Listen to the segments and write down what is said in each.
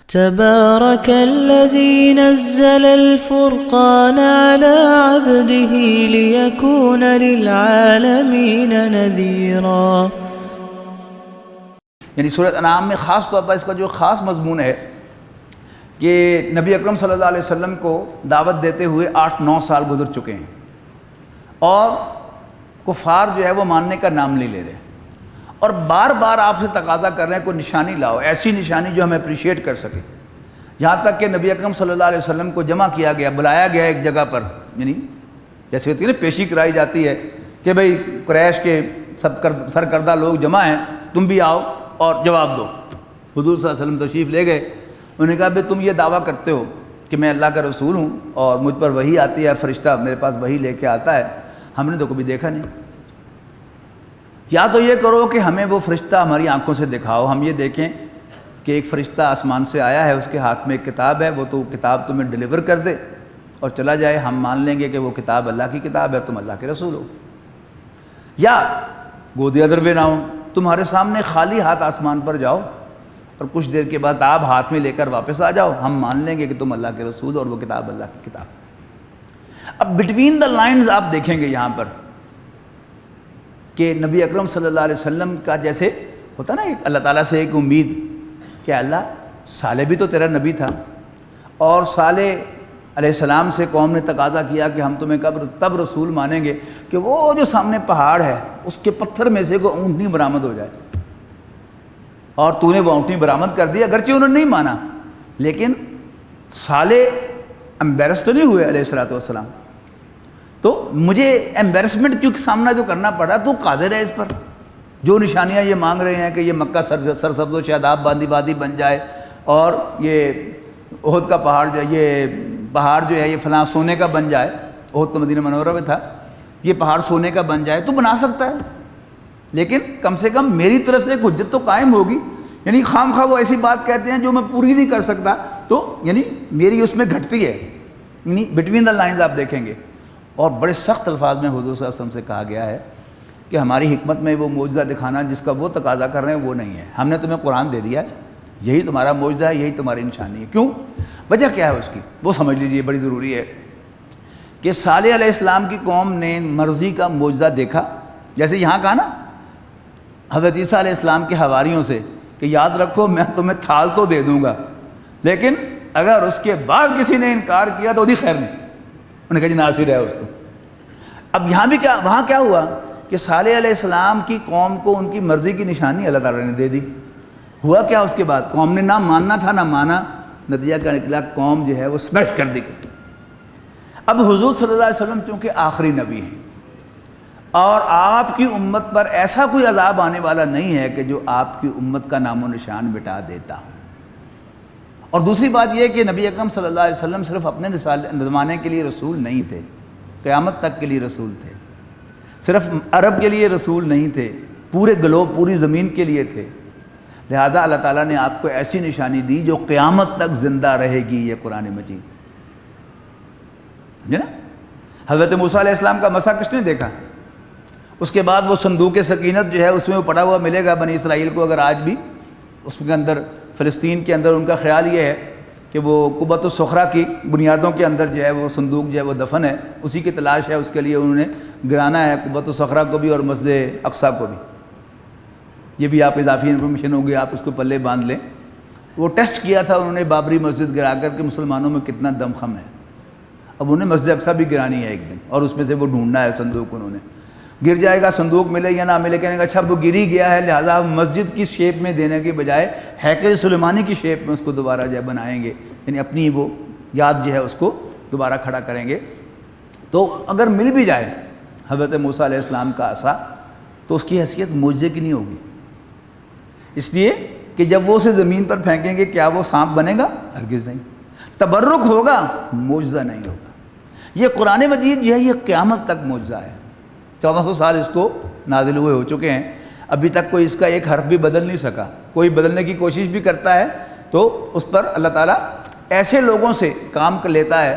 تبارك الذي نزل الفرقان على عبده ليكون للعالمين نذيرا. یعنی سورۃ انعام میں خاص طور پر اس کا جو خاص مضمون ہے کہ نبی اکرم صلی اللہ علیہ وسلم کو دعوت دیتے ہوئے 8-9 سال گزر چکے ہیں اور کفار جو ہے وہ ماننے کا نام نہیں لے رہے اور بار بار آپ سے تقاضا کر رہے ہیں کوئی نشانی لاؤ، ایسی نشانی جو ہم اپریشیٹ کر سکیں. یہاں تک کہ نبی اکرم صلی اللہ علیہ وسلم کو جمع کیا گیا، بلایا گیا ایک جگہ پر، یعنی جیسے ہوتی ہے نا پیشی کرائی جاتی ہے کہ بھئی قریش کے سب سرکردہ لوگ جمع ہیں، تم بھی آؤ اور جواب دو. حضور صلی اللہ علیہ وسلم تشریف لے گئے. انہوں نے کہا بھئی تم یہ دعویٰ کرتے ہو کہ میں اللہ کا رسول ہوں اور مجھ پر وحی آتی ہے، فرشتہ میرے پاس وحی لے کے آتا ہے، ہم نے تو کبھی دیکھا نہیں. یا تو یہ کرو کہ ہمیں وہ فرشتہ ہماری آنکھوں سے دکھاؤ، ہم یہ دیکھیں کہ ایک فرشتہ آسمان سے آیا ہے، اس کے ہاتھ میں ایک کتاب ہے، وہ تو کتاب تمہیں ڈیلیور کر دے اور چلا جائے، ہم مان لیں گے کہ وہ کتاب اللہ کی کتاب ہے، تم اللہ کے رسول ہو. یا گو دی ادر وے راؤنڈ، تمہارے سامنے خالی ہاتھ آسمان پر جاؤ اور کچھ دیر کے بعد آپ ہاتھ میں لے کر واپس آ جاؤ، ہم مان لیں گے کہ تم اللہ کے رسول اور وہ کتاب اللہ کی کتاب. اب بٹوین دا لائنز آپ دیکھیں گے یہاں پر کہ نبی اکرم صلی اللہ علیہ وسلم کا جیسے ہوتا نا اللہ تعالیٰ سے ایک امید کہ اللہ صالح بھی تو تیرا نبی تھا اور صالح علیہ السلام سے قوم نے تقاضا کیا کہ ہم تمہیں تب رسول مانیں گے کہ وہ جو سامنے پہاڑ ہے اس کے پتھر میں سے کوئی اونٹنی برآمد ہو جائے، اور تو نے وہ اونٹنی برآمد کر دی. اگرچہ انہوں نے نہیں مانا لیکن صالح امبیرس تو نہیں ہوئے علیہ الصلوۃ والسلام. تو مجھے ایمبیرسمنٹ کیونکہ سامنا جو کرنا پڑا، تو قادر ہے اس پر. جو نشانیاں یہ مانگ رہے ہیں کہ یہ مکہ سرسبز و شاداب باندی وادی بن جائے اور یہ احد کا پہاڑ جو ہے، یہ پہاڑ جو ہے یہ فلاں سونے کا بن جائے، احد تو مدینہ منورہ میں تھا، یہ پہاڑ سونے کا بن جائے تو بنا سکتا ہے، لیکن کم سے کم میری طرف سے ایک حجت تو قائم ہوگی. یعنی خام خواہ وہ ایسی بات کہتے ہیں جو میں پوری نہیں کر سکتا، تو یعنی میری اس میں گھٹتی ہے. یعنی بٹوین دا لائنز آپ دیکھیں گے. اور بڑے سخت الفاظ میں حضور صلی اللہ علیہ وسلم سے کہا گیا ہے کہ ہماری حکمت میں وہ معجزہ دکھانا جس کا وہ تقاضا کر رہے ہیں وہ نہیں ہے، ہم نے تمہیں قرآن دے دیا ہے، یہی تمہارا معجزہ ہے، یہی تمہاری نشانی ہے. کیوں؟ وجہ کیا ہے اس کی وہ سمجھ لیجئے، بڑی ضروری ہے. کہ صالح علیہ السلام کی قوم نے مرضی کا معجزہ دیکھا، جیسے یہاں کہا نا حضرت عیسیٰ علیہ السلام کے حواریوں سے کہ یاد رکھو میں تمہیں تھال تو دے دوں گا، لیکن اگر اس کے بعد کسی نے انکار کیا تو دی خیر نہیں. انہوں نے کہا جی ناصر ہے اس تو. اب یہاں بھی کیا، وہاں کیا ہوا کہ صالح علیہ السلام کی قوم کو ان کی مرضی کی نشانی اللہ تعالیٰ نے دے دی. ہوا کیا اس کے بعد؟ قوم نے نہ ماننا تھا نہ مانا، نتیجہ کا نکلا قوم جو ہے وہ سمیش کر دی گئی. اب حضور صلی اللہ علیہ وسلم چونکہ آخری نبی ہیں اور آپ کی امت پر ایسا کوئی عذاب آنے والا نہیں ہے کہ جو آپ کی امت کا نام و نشان مٹا دیتا. اور دوسری بات یہ کہ نبی اکرم صلی اللہ علیہ وسلم صرف اپنے زمانے کے لیے رسول نہیں تھے، قیامت تک کے لیے رسول تھے. صرف عرب کے لیے رسول نہیں تھے، پورے گلوب، پوری زمین کے لیے تھے. لہذا اللہ تعالیٰ نے آپ کو ایسی نشانی دی جو قیامت تک زندہ رہے گی، یہ قرآن مجید. سمجھے نا؟ حضرت موسیٰ علیہ السلام کا مسا کس نے دیکھا؟ اس کے بعد وہ صندوق سکینت جو ہے اس میں وہ پڑا ہوا ملے گا بنی اسرائیل کو. اگر آج بھی اس کے اندر فلسطین کے اندر ان کا خیال یہ ہے کہ وہ قبۃ الصخرہ کی بنیادوں کے اندر جو ہے وہ صندوق جو ہے وہ دفن ہے، اسی کی تلاش ہے. اس کے لیے انہوں نے گرانا ہے قبۃ الصخرہ کو بھی اور مسجد اقصیٰ کو بھی. یہ بھی آپ اضافی انفارمیشن ہوگی، آپ اس کو پلے باندھ لیں. وہ ٹیسٹ کیا تھا انہوں نے بابری مسجد گرا کر کے مسلمانوں میں کتنا دم خم ہے. اب انہیں مسجد اقصیٰ بھی گرانی ہے ایک دن اور اس میں سے وہ ڈھونڈنا ہے صندوق. انہوں نے گر جائے گا صندوق ملے یا نہ ملے، کہنے کا اچھا وہ گر ہی گیا ہے لہٰذا مسجد کی شیپ میں دینے کے بجائے ہیکل سلیمانی کی شیپ میں اس کو دوبارہ جو ہے بنائیں گے، یعنی اپنی وہ یاد جو ہے اس کو دوبارہ کھڑا کریں گے. تو اگر مل بھی جائے حضرت موسیٰ علیہ السلام کا عصا تو اس کی حیثیت معجزے کی نہیں ہوگی، اس لیے کہ جب وہ اسے زمین پر پھینکیں گے کیا وہ سانپ بنے گا؟ ہرگز نہیں. تبرک ہوگا، معجزہ نہیں ہوگا. یہ قرآن مجید جو ہے یہ قیامت تک معجزہ ہے. 1400 سال اس کو نازل ہوئے ہو چکے ہیں، ابھی تک کوئی اس کا ایک حرف بھی بدل نہیں سکا. کوئی بدلنے کی کوشش بھی کرتا ہے تو اس پر اللہ تعالیٰ ایسے لوگوں سے کام کر لیتا ہے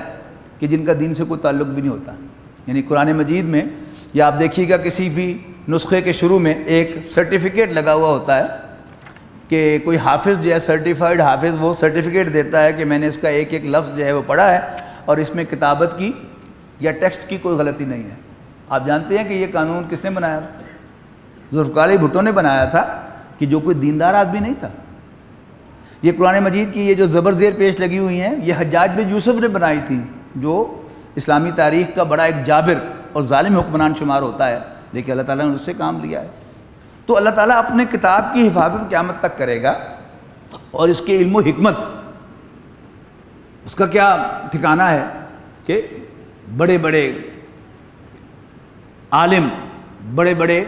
کہ جن کا دین سے کوئی تعلق بھی نہیں ہوتا. یعنی قرآن مجید میں یا آپ دیکھیے گا کسی بھی نسخے کے شروع میں ایک سرٹیفکیٹ لگا ہوا ہوتا ہے کہ کوئی حافظ جو ہے سرٹیفائیڈ حافظ وہ سرٹیفکیٹ دیتا ہے کہ میں نے اس کا ایک ایک لفظ جو ہے وہ پڑھا ہے اور اس میں کتابت کی یا ٹیکسٹ کی کوئی غلطی نہیں ہے۔ آپ جانتے ہیں کہ یہ قانون کس نے بنایا تھا؟ ذوالفقار علی بھٹو نے بنایا تھا، کہ جو کوئی دیندار آدمی نہیں تھا۔ یہ قرآن مجید کی یہ جو زبر زیر پیش لگی ہوئی ہیں یہ حجاج بن یوسف نے بنائی تھی، جو اسلامی تاریخ کا بڑا ایک جابر اور ظالم حکمران شمار ہوتا ہے، لیکن اللہ تعالیٰ نے اس سے کام لیا ہے۔ تو اللہ تعالیٰ اپنے کتاب کی حفاظت قیامت تک کرے گا، اور اس کے علم و حکمت اس کا کیا ٹھکانہ ہے کہ بڑے بڑے عالم، بڑے بڑے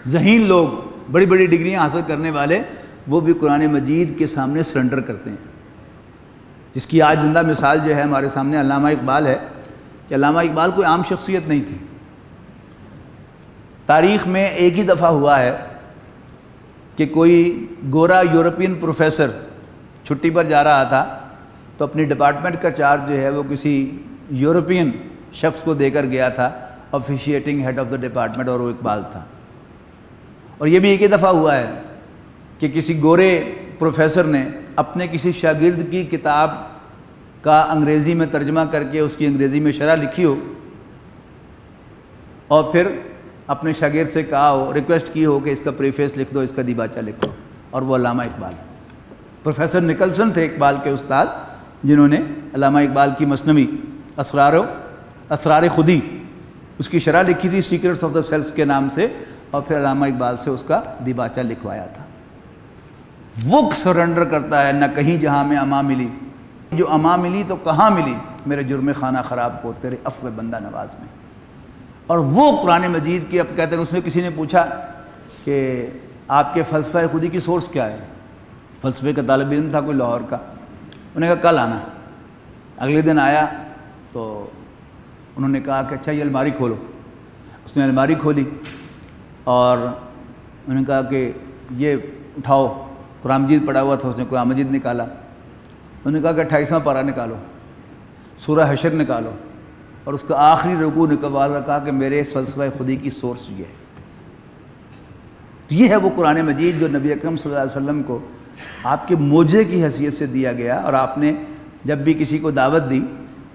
ذہین لوگ، بڑی بڑی ڈگریاں حاصل کرنے والے، وہ بھی قرآن مجید کے سامنے سرنڈر کرتے ہیں۔ جس کی آج زندہ مثال جو ہے ہمارے سامنے علامہ اقبال ہے، کہ علامہ اقبال کوئی عام شخصیت نہیں تھی۔ تاریخ میں ایک ہی دفعہ ہوا ہے کہ کوئی گورا یورپین پروفیسر چھٹی پر جا رہا تھا تو اپنی ڈپارٹمنٹ کا چارج جو ہے وہ کسی یورپین شخص کو دے کر گیا تھا، آفیشیٹنگ ہیڈ آف دا ڈپارٹمنٹ، اور وہ اقبال تھا۔ اور یہ بھی ایک ہی دفعہ ہوا ہے کہ کسی گورے پروفیسر نے اپنے کسی شاگرد کی کتاب کا انگریزی میں ترجمہ کر کے اس کی انگریزی میں شرح لکھی ہو، اور پھر اپنے شاگرد سے کہا ہو، ریکویسٹ کی ہو کہ اس کا پریفیس لکھ دو، اس کا دیباچہ لکھ دو، اور وہ علامہ اقبال۔ پروفیسر نکلسن تھے اقبال کے استاد، جنہوں نے علامہ اقبال کی مثنوی اسرار خودی اس کی شرح لکھی تھی، سیکرٹس آف دا سیلس کے نام سے، اور پھر علامہ اقبال سے اس کا دیباچہ لکھوایا تھا۔ وہ سرنڈر کرتا ہے، نہ کہیں جہاں میں اما ملی، جو اما ملی تو کہاں ملی، میرے جرم خانہ خراب کو تیرے عفو بندہ نواز میں۔ اور وہ قرآن مجید کی، اب کہتے ہیں اس نے کسی نے پوچھا کہ آپ کے فلسفہ خودی کی سورس کیا ہے؟ فلسفے کا طالب علم تھا کوئی لاہور کا، انہوں نے کہا کل آنا۔ اگلے دن آیا تو انہوں نے کہا کہ اچھا یہ الماری کھولو۔ اس نے الماری کھولی اور انہوں نے کہا کہ یہ اٹھاؤ، قرآن مجید پڑھا ہوا تھا، اس نے قرآن مجید نکالا۔ انہوں نے کہا کہ 28واں پارہ نکالو، سورہ حشر نکالو، اور اس کا آخری رکوع نکال کر کہا کہ میرے فلسفہ خودی کی سورس یہ ہے۔ یہ ہے وہ قرآن مجید جو نبی اکرم صلی اللہ علیہ وسلم کو آپ کے معجزے کی حیثیت سے دیا گیا، اور آپ نے جب بھی کسی کو دعوت دی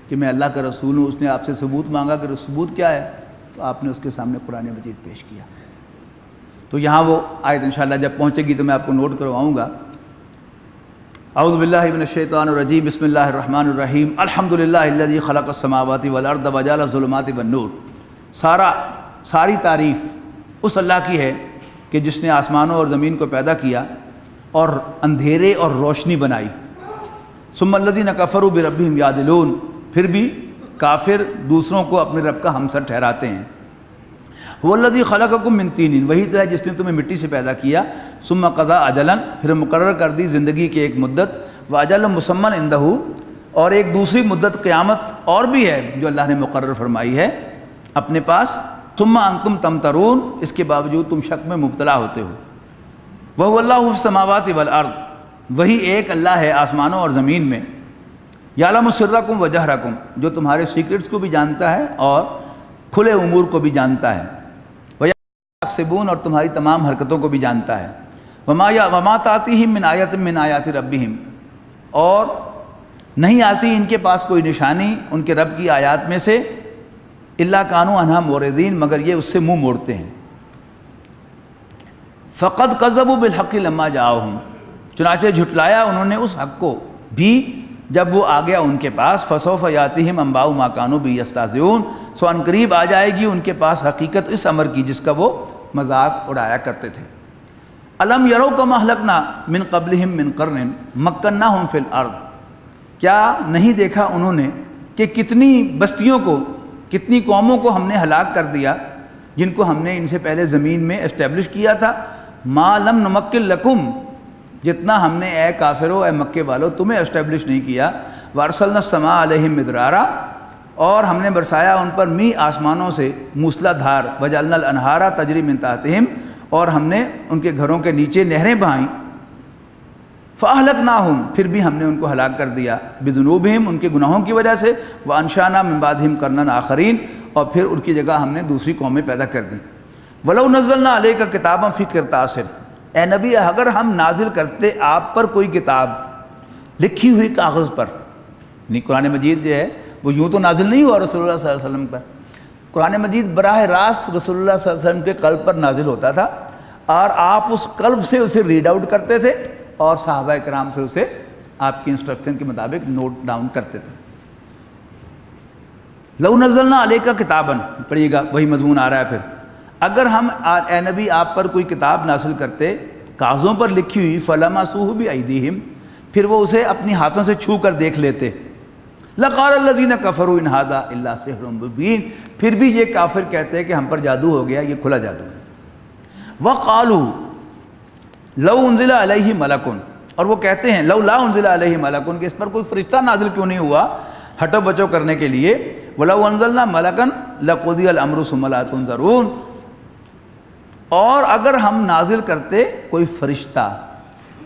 کہ میں اللہ کا رسول ہوں، اس نے آپ سے ثبوت مانگا کہ ثبوت کیا ہے، تو آپ نے اس کے سامنے قرآن مجید پیش کیا۔ تو یہاں وہ آیت انشاءاللہ جب پہنچے گی تو میں آپ کو نوٹ کرواؤں گا۔ اعوذ باللہ من الشیطان الرجیم، بسم اللہ الرحمن الرحیم، الحمدللہ الذی خلق السماوات والارض وجعل الظلمات والنور۔ ساری تعریف اس اللہ کی ہے کہ جس نے آسمانوں اور زمین کو پیدا کیا اور اندھیرے اور روشنی بنائی۔ ثم الذین کفروا بربہم یعدلون، پھر بھی کافر دوسروں کو اپنے رب کا ہمسر ٹھہراتے ہیں۔ هو الذی خلقکم من طین، وہی تو ہے جس نے تمہیں مٹی سے پیدا کیا۔ ثم قضى اجلا، پھر مقرر کر دی زندگی کی ایک مدت، واجل مسمى عنده، اور ایک دوسری مدت قیامت اور بھی ہے جو اللہ نے مقرر فرمائی ہے اپنے پاس۔ ثم انتم تمترون، اس کے باوجود تم شک میں مبتلا ہوتے ہو۔ وهو اللہ فی السماوات والارض، وہی ایک اللہ ہے آسمانوں اور زمین میں۔ یعلم سرکم وجہرکم، جو تمہارے سیکرٹس کو بھی جانتا ہے اور کھلے امور کو بھی جانتا ہے۔ ویحسبون، اور تمہاری تمام حرکتوں کو بھی جانتا ہے۔ وما تأتیہم من آیۃ من آیات ربہم، اور نہیں آتی ان کے پاس کوئی نشانی ان کے رب کی آیات میں سے، الا کانوا عنہا معرضین، مگر یہ اس سے منہ موڑتے ہیں۔ فقد کذبوا بالحق لما جاءہم، چنانچہ جھٹلایا انہوں نے اس حق کو بھی جب وہ آ گیا ان کے پاس۔ فسوف یاتیہم انباء ما کانوا بہ یستہزئون، سو ان قریب آ جائے گی ان کے پاس حقیقت اس امر کی جس کا وہ مذاق اڑایا کرتے تھے۔ الم یروا کما اہلکنا من قبلہم من قرن مکناہم فی الارض، کیا نہیں دیکھا انہوں نے کہ کتنی بستیوں کو، کتنی قوموں کو ہم نے ہلاک کر دیا جن کو ہم نے ان سے پہلے زمین میں اسٹیبلش کیا تھا۔ ما لم نمکن لکم، جتنا ہم نے اے کافرو، اے مکے والو تمہیں اسٹیبلش نہیں کیا۔ وارسلنا السماء علیہم مدرارا، اور ہم نے برسایا ان پر می آسمانوں سے موسلا دھار۔ وجعلنا الانہار تجری من تحتہم، اور ہم نے ان کے گھروں کے نیچے نہریں بہائیں۔ فاہلکناہم، پھر بھی ہم نے ان کو ہلاک کر دیا، بذنوبہم، ان کے گناہوں کی وجہ سے۔ وانشانا من بعدہم قرنا آخرین، اور پھر ان کی جگہ ہم نے دوسری قومیں پیدا کر دیں۔ ولو نزلنا علیک کتابا فی قرطاس، اے نبی اگر ہم نازل کرتے آپ پر کوئی کتاب لکھی ہوئی کاغذ پر، نہیں قرآن مجید جو ہے وہ یوں تو نازل نہیں ہوا رسول اللہ صلی اللہ علیہ وسلم پر، قرآن مجید براہ راست رسول اللہ صلی اللہ علیہ وسلم کے قلب پر نازل ہوتا تھا، اور آپ اس قلب سے اسے ریڈ آؤٹ کرتے تھے اور صحابہ کرام پھر اسے آپ کی انسٹرکشن کے مطابق نوٹ ڈاؤن کرتے تھے۔ لو نزلنا علیک کتاباً، پڑھیے گا وہی مضمون آ رہا ہے پھر، اگر ہم اے نبی آپ پر کوئی کتاب نازل کرتے کاغذوں پر لکھی ہوئی، فلمسوہ بایدیہم، پھر وہ اسے اپنی ہاتھوں سے چھو کر دیکھ لیتے، لقال الذین کفروا ان ھذا الا سحر مبین، پھر بھی یہ کافر کہتے ہیں کہ ہم پر جادو ہو گیا، یہ کھلا جادو ہے۔ وقالوا لو انزل علیہ ملک، اور وہ کہتے ہیں لو لا انزل علیہ ملک، کہ اس پر کوئی فرشتہ نازل کیوں نہیں ہوا ہٹو بچو کرنے کے لیے، ولو انزلنا ملکا لقضی الامر ثم لا تنظرون، اور اگر ہم نازل کرتے کوئی فرشتہ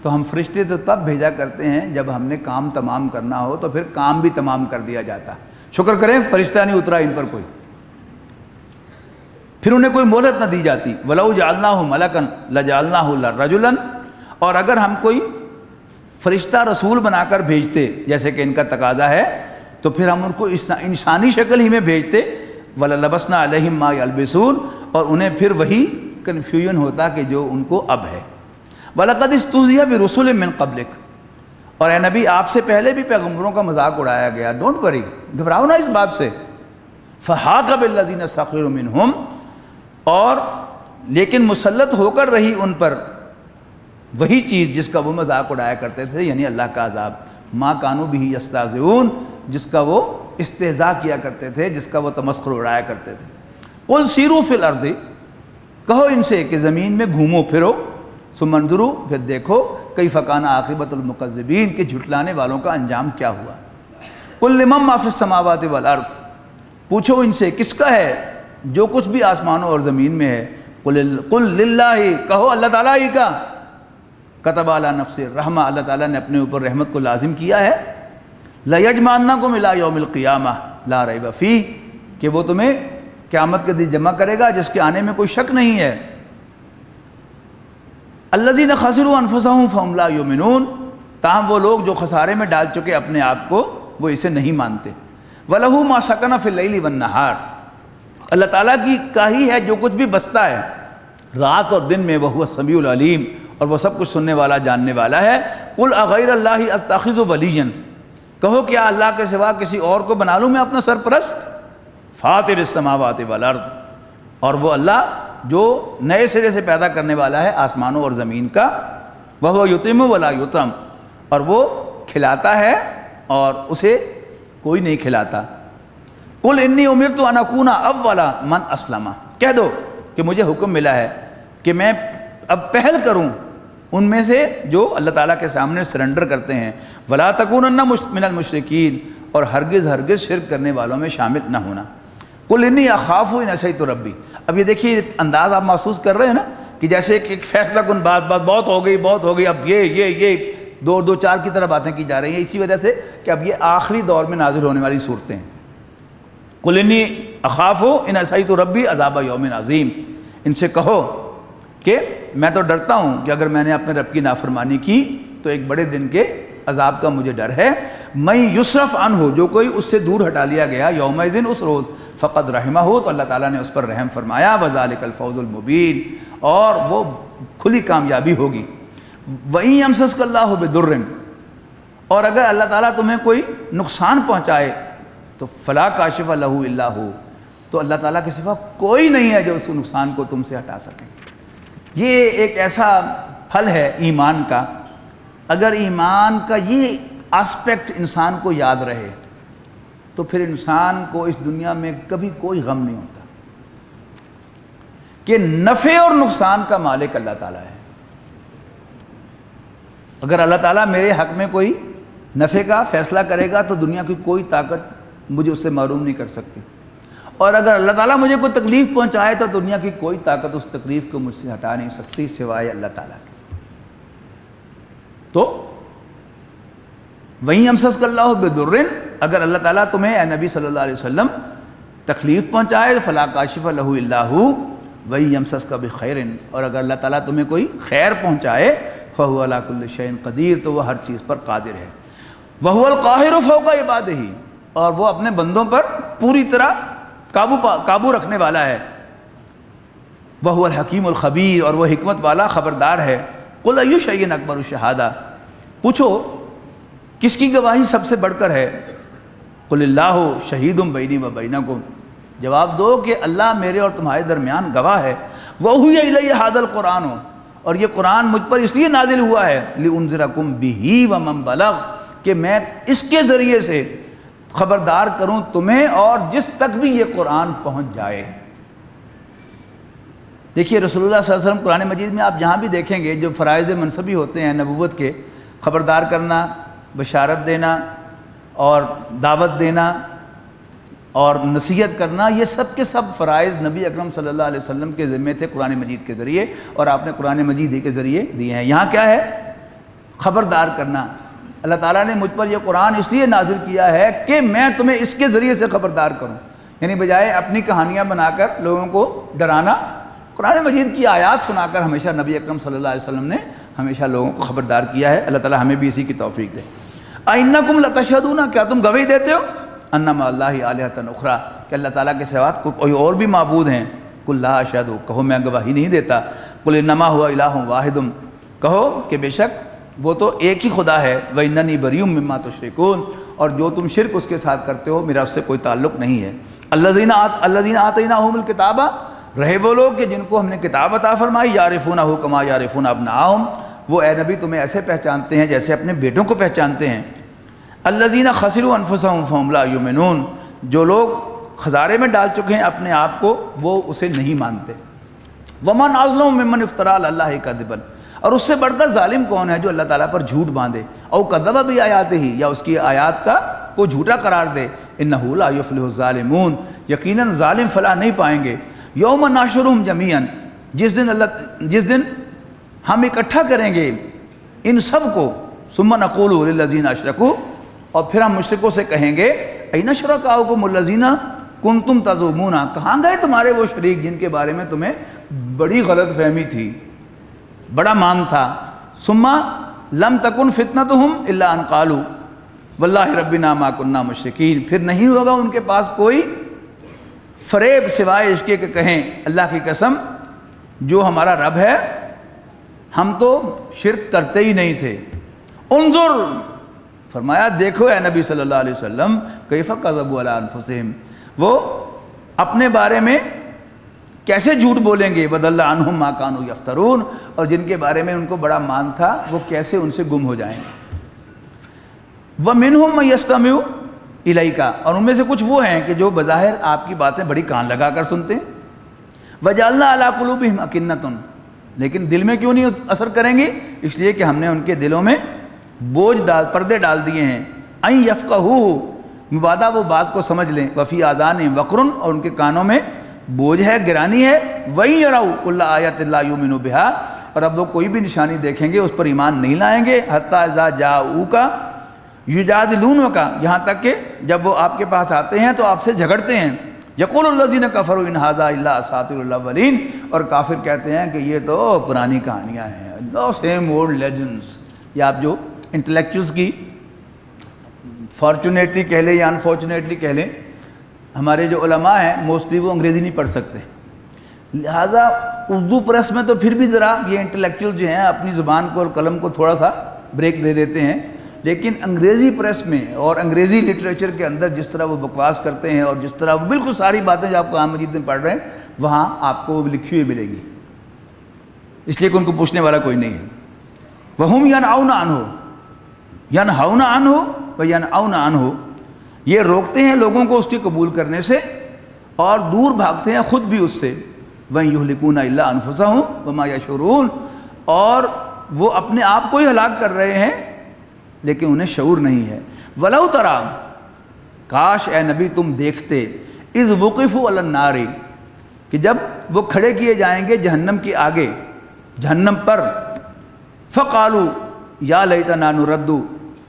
تو ہم فرشتے تو تب بھیجا کرتے ہیں جب ہم نے کام تمام کرنا ہو، تو پھر کام بھی تمام کر دیا جاتا۔ شکر کریں فرشتہ نہیں اترا ان پر کوئی، پھر انہیں کوئی مہلت نہ دی جاتی۔ وَلَوْ جَعَلْنَاهُ مَلَكًا لَجَعَلْنَاهُ رَجُلًا، اور اگر ہم کوئی فرشتہ رسول بنا کر بھیجتے جیسے کہ ان کا تقاضا ہے، تو پھر ہم ان کو انسانی شکل ہی میں بھیجتے، وَلَلَبَسْنَا عَلَيْهِمْ مَا يَلْبِسُونَ، اور انہیں پھر وہی کنفیوژن ہوتا کہ جو ان کو اب ہے۔ وَلَقَدِ اسْتُهْزِئَ بِرُسُلٍ مِّن قَبْلِكَ، اور اے نبی آپ سے پہلے بھی پیغمبروں کا مذاق اڑایا گیا، ڈونٹ وری، گھبراؤ نہ اس بات سے۔ فَحَاقَ بِالَّذِينَ سَخِرُوا مِنْهُمْ، اور لیکن مسلط ہو کر رہی ان پر وہی چیز جس کا وہ مذاق اڑایا کرتے تھے، یعنی اللہ کا عذاب، ما کانوا بہ یستہزئون، جس کا وہ استہزاء کیا کرتے تھے، جس کا وہ تمسخر اڑایا کرتے تھے۔ قل سیروا فی الارض، کہو ان سے کہ زمین میں گھومو پھرو، ثم انظروا، پھر دیکھو، کیف کان عاقبۃ المکذبین، کہ جھٹلانے والوں کا انجام کیا ہوا۔ قل لمن ما فی السماوات والارض، پوچھو ان سے کس کا ہے جو کچھ بھی آسمانوں اور زمین میں ہے۔ قل للہ، کہو اللہ تعالیٰ ہی کا، کتب علی نفسہ الرحمہ، اللہ تعالیٰ نے اپنے اوپر رحمت کو لازم کیا ہے، لیجمعنکم الی یوم القیامہ لا ریب فیہ، کہ وہ تمہیں قیامت کے دن جمع کرے گا جس کے آنے میں کوئی شک نہیں ہے۔ الذین خسروا انفسہم فہم لا یؤمنون، تاہم وہ لوگ جو خسارے میں ڈال چکے اپنے آپ کو، وہ اسے نہیں مانتے۔ وَلَهُ مَا سَكَنَ فِي اللَّيْلِ وَالنَّهَارِ، اللہ تعالیٰ کی کا ہی ہے جو کچھ بھی بستا ہے رات اور دن میں، وَهُوَ السَّمِيعُ الْعَلِيمُ، اور وہ سب کچھ سننے والا جاننے والا ہے۔ قُلْ أَغَيْرَ اللَّهِ أَتَّخِذُ وَلِيًّا، کہو کیا اللہ کے سوا کسی اور کو بنا لوں میں اپنا سرپرست۔ فاطر السماوات والارض، اور وہ اللہ جو نئے سرے سے پیدا کرنے والا ہے آسمانوں اور زمین کا۔ وَهُوَ يُطْعِمُ وَلَا يُطْعَمُ، اور وہ کھلاتا ہے اور اسے کوئی نہیں کھلاتا۔ قُلْ إِنِّي أُمِرْتُ أَنْ أَكُونَ أَوَّلَ مَنْ أَسْلَمَ، کہہ دو کہ مجھے حکم ملا ہے کہ میں اب پہل کروں ان میں سے جو اللہ تعالیٰ کے سامنے سرنڈر کرتے ہیں۔ وَلَا تَكُونَنَّ مِنَ الْمُشْرِكِينَ، اور ہرگز شرک کرنے والوں میں شامل نہ ہونا۔ قُلْ إِنِّي أَخَافُ إِنْ عَصَيْتُ رَبِّي، اب یہ دیکھیے انداز آپ محسوس کر رہے ہیں نا کہ جیسے ایک فیصلہ کن بات بہت ہو گئی، اب یہ دو چار کی طرح باتیں کی جا رہی ہیں، اسی وجہ سے کہ اب یہ آخری دور میں نازل ہونے والی صورتیں ہیں۔ قُلْ إِنِّي أَخَافُ إِنْ عَصَيْتُ رَبِّي عَذَابَ يَوْمٍ عَظِيمٍ، ان سے کہو کہ میں تو ڈرتا ہوں کہ اگر میں نے اپنے رب کی نافرمانی کی تو ایک بڑے دن کے عذاب کا مجھے ڈر ہے۔ میں یصرف عنہ، جو کوئی اس سے دور ہٹا لیا گیا، یومئذ اس روز، فقد رحمہ، تو اللہ تعالیٰ نے اس پر رحم فرمایا۔ وذالک الفوز المبین، اور وہ کھلی کامیابی ہوگی۔ وَإِن يَمْسَسْكَ اللَّهُ بِضُرٍّ، اور اگر اللہ تعالیٰ تمہیں کوئی نقصان پہنچائے تو فلا کاشف لہ الا ہو، تو اللہ تعالیٰ کے سوا کوئی نہیں ہے جو اس نقصان کو تم سے ہٹا سکے۔ یہ ایک ایسا پھل ہے ایمان کا، اگر ایمان کا یہ آسپیکٹ انسان کو یاد رہے تو پھر انسان کو اس دنیا میں کبھی کوئی غم نہیں ہوتا، کہ نفع اور نقصان کا مالک اللہ تعالیٰ ہے۔ اگر اللہ تعالیٰ میرے حق میں کوئی نفع کا فیصلہ کرے گا تو دنیا کی کوئی طاقت مجھے اس سے محروم نہیں کر سکتی، اور اگر اللہ تعالیٰ مجھے کوئی تکلیف پہنچائے تو دنیا کی کوئی طاقت اس تکلیف کو مجھ سے ہٹا نہیں سکتی سوائے اللہ تعالیٰ کے۔ تو وہیں یمسسک اللہ بضر، اگر اللہ تعالیٰ تمہیں اے نبی صلی اللہ علیہ وسلم تکلیف پہنچائے فلا کاشف لہ الا ہو، وَإِن يَمْسَسْكَ بِخَيْرٍ، اور اگر اللہ تعالیٰ تمہیں کوئی خیر پہنچائے فَهُوَ عَلَىٰ كُلِّ شَيْءٍ قَدِيرٌ، تو وہ ہر چیز پر قادر ہے. وَهُوَ الْقَاهِرُ فَوْقَ عِبَادِهِ، اور وہ اپنے بندوں پر پوری طرح قابو رکھنے والا ہے. وَهُوَ الْحَكِيمُ الْخَبِيرُ، اور وہ حکمت والا خبردار ہے. قُلْ أَيُّ شَيْءٍ أَكْبَرُ شَهَادَةً، پوچھو کس کی گواہی سب سے بڑھ کر ہے. قُلِ اللَّهُ شَهِيدٌ بَيْنِي وَبَيْنَكُمْ، جواب دو کہ اللہ میرے اور تمہارے درمیان گواہ ہے. وَأُوحِيَ إِلَيَّ هَٰذَا الْقُرْآنُ، اور یہ قرآن مجھ پر اس لیے نازل ہوا ہے لِأُنذِرَكُمْ بِهِ وَمَن بَلَغَ، کہ میں اس کے ذریعے سے خبردار کروں تمہیں اور جس تک بھی یہ قرآن پہنچ جائے. دیکھیے رسول اللہ صلی اللہ علیہ وسلم قرآن مجید میں آپ جہاں بھی دیکھیں گے جو فرائض منصبی ہوتے ہیں نبوت کے، خبردار کرنا، بشارت دینا اور دعوت دینا اور نصیحت کرنا، یہ سب کے سب فرائض نبی اکرم صلی اللہ علیہ وسلم کے ذمے تھے قرآن مجید کے ذریعے، اور آپ نے قرآن مجید ہی کے ذریعے دیے ہیں. یہاں کیا ہے؟ خبردار کرنا. اللہ تعالیٰ نے مجھ پر یہ قرآن اس لیے نازل کیا ہے کہ میں تمہیں اس کے ذریعے سے خبردار کروں، یعنی بجائے اپنی کہانیاں بنا کر لوگوں کو ڈرانا، قرآن مجید کی آیات سنا کر ہمیشہ نبی اکرم صلی اللہ علیہ وسلم نے ہمیشہ لوگوں کو خبردار کیا ہے. اللہ تعالیٰ ہمیں بھی اسی کی توفیق دے. اَإِنَّكُمْ لَتَشْهَدُونَ، کیا تم گواہی دیتے ہو اَنَّ مَعَ اللَّهِ آلِهَةً أُخْرَىٰ، کہ اللہ تعالیٰ کے سوا کوئی اور بھی معبود ہیں. قُل لَا أَشْهَدُ، کہو میں گواہی نہیں دیتا. قُلْ إِنَّمَا هُوَ إِلَٰهٌ وَاحِدٌ، کہو کہ بے شک وہ تو ایک ہی خدا ہے. وَإِنَّنِي بَرِيءٌ مِّمَّا تُشْرِكُونَ، اور جو تم شرک اس کے ساتھ کرتے ہو میرا اس سے کوئی تعلق نہیں ہے. الَّذِينَ آتَيْنَاهُمُ الْكِتَابَ، رہے وہ لوگ کہ جن کو ہم نے کتاب عطا فرمائی، يَعْرِفُونَهُ كَمَا يَعْرِفُونَ أَبْنَاءَهُمْ، وہ اے نبی تمہیں ایسے پہچانتے ہیں جیسے اپنے بیٹوں کو پہچانتے ہیں. الَّذِينَ خَسِرُوا أَنفُسَهُمْ فَهُمْ لَا يُؤْمِنُونَ، جو لوگ خسارے میں ڈال چکے ہیں اپنے آپ کو وہ اسے نہیں مانتے. وَمَنْ أَظْلَمُ مِمَّنِ افْتَرَىٰ عَلَى اللَّهِ كَذِبًا، اور اس سے بڑھ کر ظالم کون ہے جو اللہ تعالیٰ پر جھوٹ باندھے. او کذب بآیاتہ، یا اس کی آیات کا کو جھوٹا قرار دے. انہ لا یفلح الظالمون، یقیناً ظالم فلاح نہیں پائیں گے. یوم نحشرہم جمیعاً، جس دن ہم اکٹھا کریں گے ان سب کو. ثم نقول للذین اشرکوا، اور پھر ہم مشرکوں سے کہیں گے این شرکاؤکم الذین کنتم تزعمون، کہاں گئے تمہارے وہ شریک جن کے بارے میں تمہیں بڑی غلط فہمی تھی، بڑا مان تھا. ثم لم تکن فتنتہم الا ان قالوا واللہ ربنا ما کننا مشرکین، پھر نہیں ہوگا ان کے پاس کوئی فریب سوائے اس کے کہ کہیں اللہ کی قسم جو ہمارا رب ہے ہم تو شرک کرتے ہی نہیں تھے. انظر، فرمایا دیکھو اے نبی صلی اللہ علیہ وسلم، کیف کذبوا علی انفسہم، وہ اپنے بارے میں کیسے جھوٹ بولیں گے. وَضَلَّ عَنْهُمْ مَا كَانُوا يَفْتَرُونَ، اور جن کے بارے میں ان کو بڑا مان تھا وہ کیسے ان سے گم ہو جائیں گے. وَمِنْهُمْ مَن يَسْتَمِعُ إِلَيْكَ، اور ان میں سے کچھ وہ ہیں کہ جو بظاہر آپ کی باتیں بڑی کان لگا کر سنتے ہیں. وَجَعَلْنَا عَلَىٰ قُلُوبِهِمْ أَكِنَّةً، لیکن دل میں کیوں نہیں اثر کریں گے؟ اس لیے کہ ہم نے ان کے دلوں میں پردے ڈال دیے ہیں. أَن يَفْقَهُوهُ، مبادا وہ بات کو سمجھ لیں. وَفِي آذَانِهِمْ وَقْرٌ، اور ان کے کانوں میں بوجھ ہے، گرانی ہے. وَإِن يَرَوْا كُلَّ آیَةٍ لَا يُؤْمِنُوا بِهَا، اور اب وہ کوئی بھی نشانی دیکھیں گے اس پر ایمان نہیں لائیں گے. حَتَّىٰ إِذَا جَاءُوكَ يُجَادِلُونَكَ، یہاں تک کہ جب وہ آپ کے پاس آتے ہیں تو آپ سے جھگڑتے ہیں. يَقُولُ الَّذِينَ كَفَرُوا إِنْ هَٰذَا إِلَّا أَسَاطِيرُ الْأَوَّلِينَ، اور کافر کہتے ہیں کہ یہ تو پرانی کہانیاں ہیں، no same old legends. یہ آپ جو انٹلیکچوئلس کی فارچونیٹلی کہہ لیں یا انفارچونیٹلی کہہ لیں، ہمارے جو علماء ہیں موسٹلی وہ انگریزی نہیں پڑھ سکتے، لہٰذا اردو پریس میں تو پھر بھی ذرا یہ انٹلیکچوئل جو ہیں اپنی زبان کو اور قلم کو تھوڑا سا بریک دے دیتے ہیں. لیکن انگریزی پریس میں اور انگریزی لٹریچر کے اندر جس طرح وہ بکواس کرتے ہیں اور جس طرح وہ بالکل ساری باتیں جو آپ قرآن مجید میں پڑھ رہے ہیں وہاں آپ کو وہ لکھی ہوئی ملے گی، اس لیے کہ ان کو پوچھنے والا کوئی نہیں ہے. وَهُمْ يَنْهَوْنَ عَنْهُ وَيَنْأَوْنَ عَنْهُ، یہ روکتے ہیں لوگوں کو اس کی قبول کرنے سے اور دور بھاگتے ہیں خود بھی اس سے. وَإِن يُهْلِكُونَ إِلَّا أَنفُسَهُمْ وَمَا يَشْعُرُونَ، اور وہ اپنے آپ کو ہی ہلاک کر رہے ہیں لیکن انہیں شعور نہیں ہے. وَلَوْ تَرَىٰ، کاش اے نبی تم دیکھتے، اِذْ وُقِفُوا عَلَى النَّارِ، کہ جب وہ کھڑے کیے جائیں گے جہنم کے آگے، جہنم پر. فَقَالُوا يَا لَيْتَنَا نُرَدُّ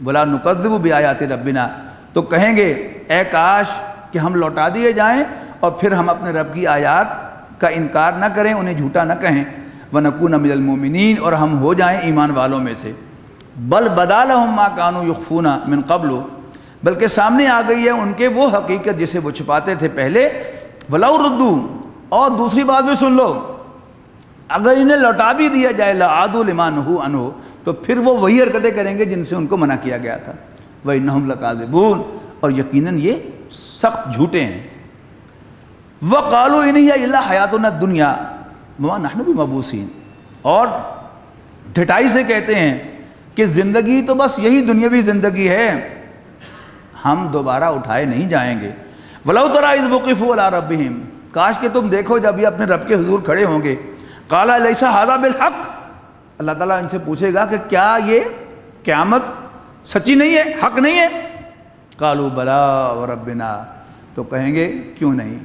وَلَا نُكَذِّبُ بِآيَاتِ رَبِّنَا، تو کہیں گے اے کاش کہ ہم لوٹا دیے جائیں اور پھر ہم اپنے رب کی آیات کا انکار نہ کریں، انہیں جھوٹا نہ کہیں، وَنَكُونَ مِنَ الْمُؤْمِنِينَ اور ہم ہو جائیں ایمان والوں میں سے۔ بل بدا لَهُم مَا كَانُوا يُخْفُونَ مِن قَبْلُ بلکہ سامنے آ گئی ہے ان کے وہ حقیقت جسے وہ چھپاتے تھے پہلے، وَلَوْ رُدُّوا اور دوسری بات بھی سن لو، اگر انہیں لوٹا بھی دیا جائے لَعَادُوا لِمَا نُهُوا عَنْهُ تو پھر وہ وہی حرکتیں کریں گے جن سے ان کو منع کیا گیا تھا، وَإِنَّهُمْ لَكَاذِبُونَ اور یقیناً یہ سخت جھوٹے ہیں۔ وَقَالُوا إِنْ هِيَ إِلَّا حَيَاتُنَا الدُّنْيَا وَمَا نَحْنُ بِمَبْعُوثِينَ اور ڈھٹائی سے کہتے ہیں کہ زندگی تو بس یہی دنیاوی زندگی ہے، ہم دوبارہ اٹھائے نہیں جائیں گے۔ وَلَوْ تَرَىٰ إِذْ وُقِفُوا عَلَىٰ رَبِّهِمْ کاش کہ تم دیکھو جب یہ اپنے رب کے حضور کھڑے ہوں گے، قَالَ لَيْسَ هَٰذَا بِالْحَقِّ اللہ تعالیٰ ان سے پوچھے گا کہ کیا یہ قیامت سچی نہیں ہے، حق نہیں ہے؟ قَالُوا بَلَىٰ وَرَبِّنَا تو کہیں گے کیوں نہیں،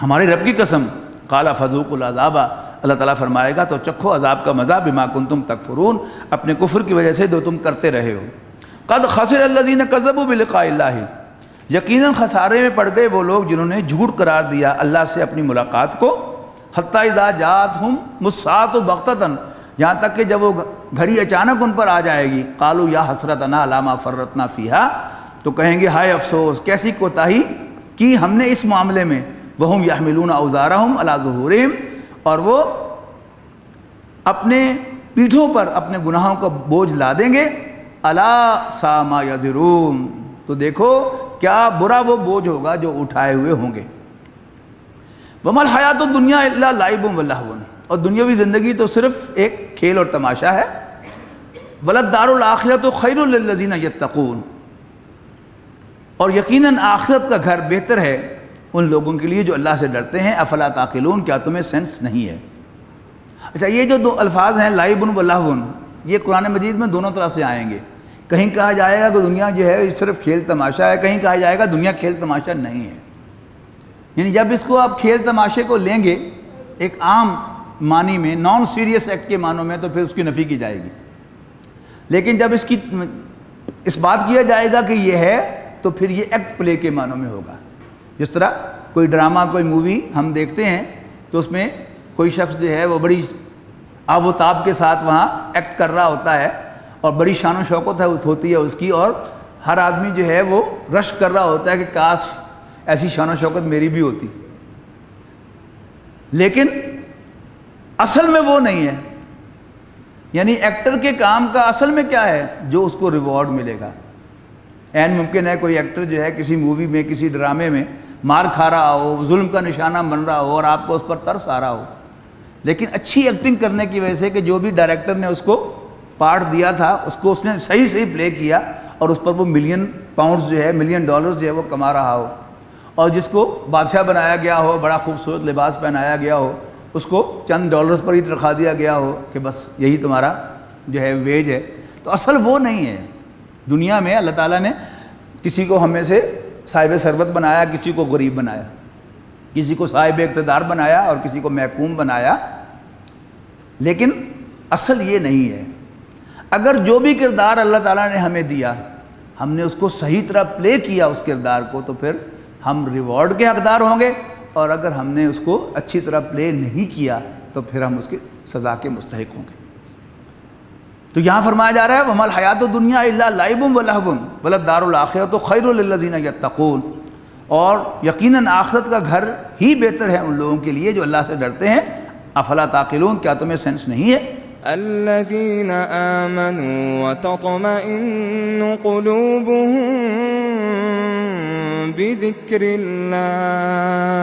ہمارے رب کی قسم۔ قَالَ فَذُوقُوا الْعَذَابَ اللہ تعالیٰ فرمائے گا تو چکھو عذاب کا مزہ، بما کنتم تکفرون اپنے کفر کی وجہ سے جو تم کرتے رہے ہو۔ قد خسر الذین کذبوا بلقاء اللہ یقیناً خسارے میں پڑ گئے وہ لوگ جنہوں نے جھوٹ قرار دیا اللہ سے اپنی ملاقات کو، حتی اذا جاءتہم الساعۃ بغتۃ یہاں تک کہ جب وہ گھڑی اچانک ان پر آ جائے گی، قالوا یا حسرتنا علی ما فرطنا فیہا تو کہیں گے ہائے افسوس کیسی کوتاہی کی ہم نے اس معاملے میں، وہم یحملون اوزارہم علی ظہورہم اور وہ اپنے پیٹھوں پر اپنے گناہوں کا بوجھ لا دیں گے، الا ساء ما یزرون تو دیکھو کیا برا وہ بوجھ ہوگا جو اٹھائے ہوئے ہوں گے۔ وما الحیات الدنیا الا لعب و لہو اور دنیاوی زندگی تو صرف ایک کھیل اور تماشا ہے، وللدار الآخرۃ خیر للذین یتقون اور یقیناً آخرت کا گھر بہتر ہے ان لوگوں کے لیے جو اللہ سے ڈرتے ہیں، افلا تعقلون کیا تمہیں سینس نہیں ہے؟ اچھا یہ جو دو الفاظ ہیں لعب و لہو یہ قرآن مجید میں دونوں طرح سے آئیں گے، کہیں کہا جائے گا کہ دنیا جو ہے صرف کھیل تماشا ہے، کہیں کہا جائے گا دنیا کھیل تماشا نہیں ہے، یعنی جب اس کو آپ کھیل تماشے کو لیں گے ایک عام معنی میں، نان سیریس ایکٹ کے معنوں میں تو پھر اس کی نفی کی جائے گی، لیکن جب اس بات کیا جائے گا کہ یہ ہے تو پھر یہ ایکٹ پلے کے معنوں میں ہوگا۔ جس طرح کوئی ڈرامہ کوئی مووی ہم دیکھتے ہیں تو اس میں کوئی شخص جو ہے وہ بڑی آب و تاب کے ساتھ وہاں ایکٹ کر رہا ہوتا ہے اور بڑی شان و شوکت ہوتی ہے اس کی، اور ہر آدمی جو ہے وہ رش کر رہا ہوتا ہے کہ کاش ایسی شان و شوکت میری بھی ہوتی، لیکن اصل میں وہ نہیں ہے، یعنی ایکٹر کے کام کا اصل میں کیا ہے جو اس کو ریوارڈ ملے گا۔ عین ممکن ہے کوئی ایکٹر جو ہے کسی مووی میں کسی ڈرامے میں مار کھا رہا ہو، ظلم کا نشانہ بن رہا ہو اور آپ کو اس پر ترس آ رہا ہو، لیکن اچھی ایکٹنگ کرنے کی وجہ سے کہ جو بھی ڈائریکٹر نے اس کو پارٹ دیا تھا اس کو اس نے صحیح پلے کیا اور اس پر وہ ملین پاؤنڈز جو ہے ملین ڈالرز جو ہے وہ کما رہا ہو، اور جس کو بادشاہ بنایا گیا ہو، بڑا خوبصورت لباس پہنایا گیا ہو، اس کو چند ڈالرز پر ہی رکھا دیا گیا ہو کہ بس یہی تمہارا جو ہے ویج ہے، تو اصل وہ نہیں ہے۔ دنیا میں اللہ تعالیٰ نے کسی کو ہمیں سے صاحب ثروت بنایا، کسی کو غریب بنایا، کسی کو صاحب اقتدار بنایا اور کسی کو محکوم بنایا، لیکن اصل یہ نہیں ہے۔ اگر جو بھی کردار اللہ تعالیٰ نے ہمیں دیا ہم نے اس کو صحیح طرح پلے کیا اس کردار کو تو پھر ہم ریوارڈ کے حقدار ہوں گے، اور اگر ہم نے اس کو اچھی طرح پلے نہیں کیا تو پھر ہم اس کی سزا کے مستحق ہوں گے۔ تو یہاں فرمایا جا رہا ہے وَمَا الْحَيَاةُ الدُّنْيَا إِلَّا لَعِبٌ وَلَهْوٌ وَلَلدَّارُ الْآخِرَةُ خَيْرٌ لِلَّذِينَ يَتَّقُونَ اور یقیناً آخرت کا گھر ہی بہتر ہے ان لوگوں کے لیے جو اللہ سے ڈرتے ہیں، افلا تعقلون کیا تمہیں سینس نہیں ہے؟ الذين آمنوا وتطمئن قلوبهم بذكر الله